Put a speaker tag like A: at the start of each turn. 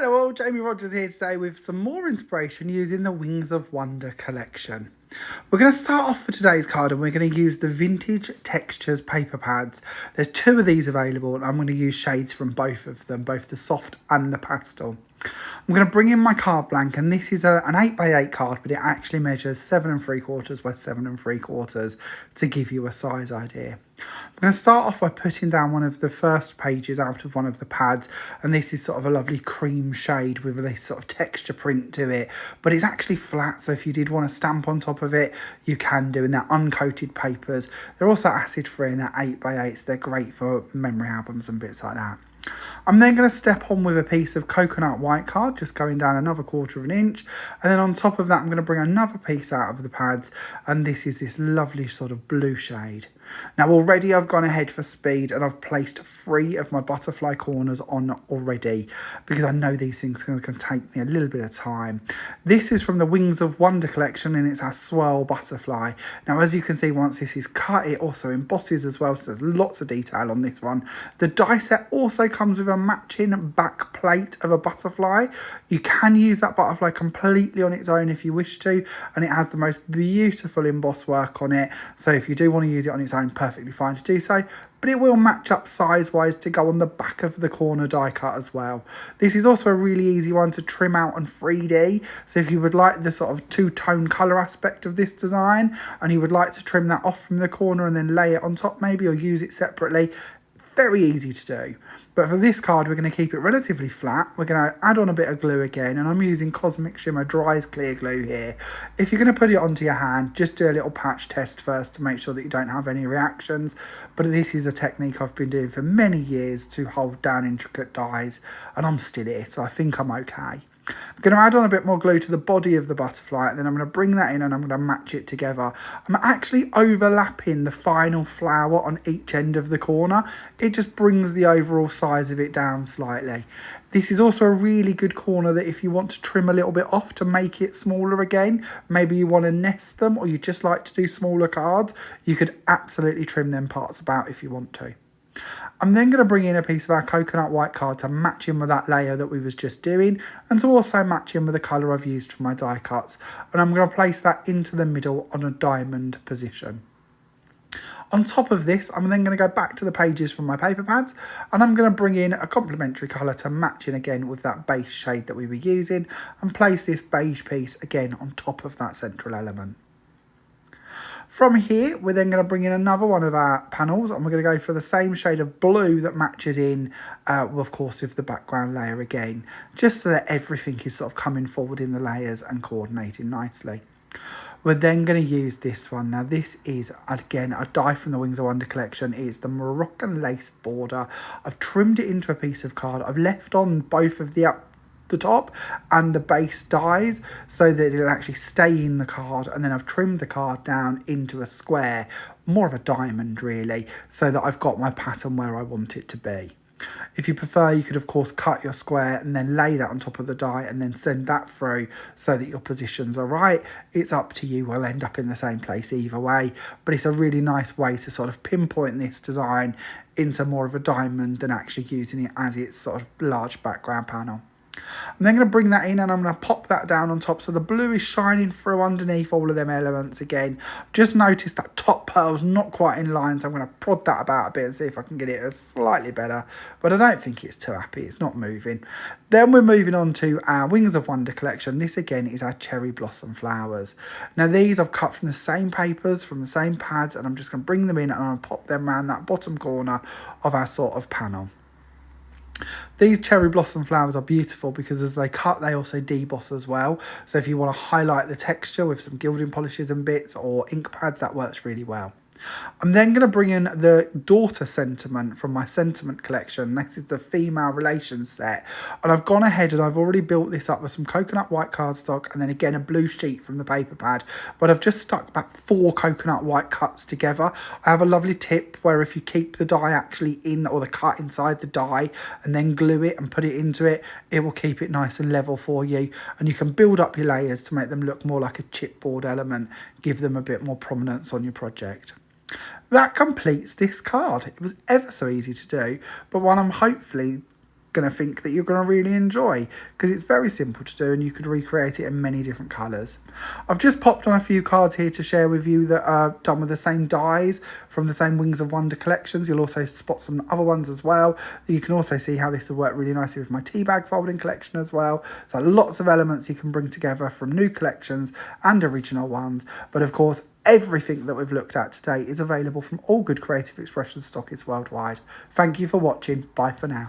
A: Hello all, Jamie Rodgers here today with some more inspiration using the Wings of Wonder collection. We're going to start off for today's card and we're going to use the Vintage Textures paper pads. There's two of these available and I'm going to use shades from both of them, both the soft and the pastel. I'm going to bring in my card blank, and this is an 8x8 card, but it actually measures 7 3/4 by 7 3/4 to give you a size idea. I'm going to start off by putting down one of the first pages out of one of the pads, and this is sort of a lovely cream shade with this sort of texture print to it, but it's actually flat, so if you did want to stamp on top of it, you can do, and they're uncoated papers. They're also acid free and they're 8x8s. They're great for memory albums and bits like that. I'm then going to step on with a piece of coconut white card, just going down another 1/4 inch, and then on top of that I'm going to bring another piece out of the pads, and this is this lovely sort of blue shade. Now already I've gone ahead for speed and I've placed 3 of my butterfly corners on already, because I know these things are going to take me a little bit of time. This is from the Wings of Wonder collection and it's our swirl butterfly. Now as you can see, once this is cut, it also embosses as well, so there's lots of detail on this one. The die set also comes with a matching back plate of a butterfly. You can use that butterfly completely on its own if you wish to, and it has the most beautiful emboss work on it, so if you do want to use it on its own, perfectly fine to do so, but it will match up size wise to go on the back of the corner die cut as well. This is also a really easy one to trim out on 3D, so if you would like the sort of two-tone colour aspect of this design and you would like to trim that off from the corner and then lay it on top maybe, or use it separately, very easy to do. But for this card we're going to keep it relatively flat. We're going to add on a bit of glue again, and I'm using Cosmic Shimmer Dry's clear glue here. If you're going to put it onto your hand, just do a little patch test first to make sure that you don't have any reactions, but this is a technique I've been doing for many years to hold down intricate dies, and I'm still here, so I think I'm okay. I'm going to add on a bit more glue to the body of the butterfly, and then I'm going to bring that in and I'm going to match it together. I'm actually overlapping the final flower on each end of the corner. It just brings the overall size of it down slightly. This is also a really good corner that if you want to trim a little bit off to make it smaller again, maybe you want to nest them or you just like to do smaller cards, you could absolutely trim them parts about if you want to. I'm then going to bring in a piece of our coconut white card to match in with that layer that we was just doing, and to also match in with the colour I've used for my die cuts, and I'm going to place that into the middle on a diamond position. On top of this, I'm then going to go back to the pages from my paper pads, and I'm going to bring in a complementary colour to match in again with that base shade that we were using, and place this beige piece again on top of that central element. From here, we're then going to bring in another one of our panels, and we're going to go for the same shade of blue that matches in, of course, with the background layer again, just so that everything is sort of coming forward in the layers and coordinating nicely. We're then going to use this one. Now this is, again, a die from the Wings of Wonder collection. It's the Moroccan lace border. I've trimmed it into a piece of card. I've left on both of the top and the base dies so that it'll actually stay in the card, and then I've trimmed the card down into a square, more of a diamond really, so that I've got my pattern where I want it to be. If you prefer, you could of course cut your square and then lay that on top of the die and then send that through so that your positions are right. It's up to you. We'll end up in the same place either way, but it's a really nice way to sort of pinpoint this design into more of a diamond than actually using it as its sort of large background panel. I'm then going to bring that in and I'm going to pop that down on top so the blue is shining through underneath all of them elements again. I've just noticed that top pearl's not quite in line, so I'm going to prod that about a bit and see if I can get it slightly better, but I don't think it's too happy. It's not moving. Then we're moving on to our Wings of Wonder collection. This again is our cherry blossom flowers. Now these I've cut from the same papers, from the same pads, and I'm just going to bring them in and I'll pop them around that bottom corner of our sort of panel. These cherry blossom flowers are beautiful because as they cut, they also deboss as well. So if you want to highlight the texture with some gilding polishes and bits or ink pads, that works really well. I'm then going to bring in the daughter sentiment from my sentiment collection. This is the female relations set, and I've gone ahead and I've already built this up with some coconut white cardstock and then again a blue sheet from the paper pad, but I've just stuck about 4 coconut white cuts together. I have a lovely tip where if you keep the die actually in, or the cut inside the die, and then glue it and put it into it, it will keep it nice and level for you, and you can build up your layers to make them look more like a chipboard element, give them a bit more prominence on your project. That completes this card. It was ever so easy to do, but one I'm hopefully going to think that you're going to really enjoy, because it's very simple to do and you could recreate it in many different colours. I've just popped on a few cards here to share with you that are done with the same dies from the same Wings of Wonder collections. You'll also spot some other ones as well. You can also see how this will work really nicely with my tea bag folding collection as well. So lots of elements you can bring together from new collections and original ones. But of course, everything that we've looked at today is available from all good creative expression stockists worldwide. Thank you for watching. Bye for now.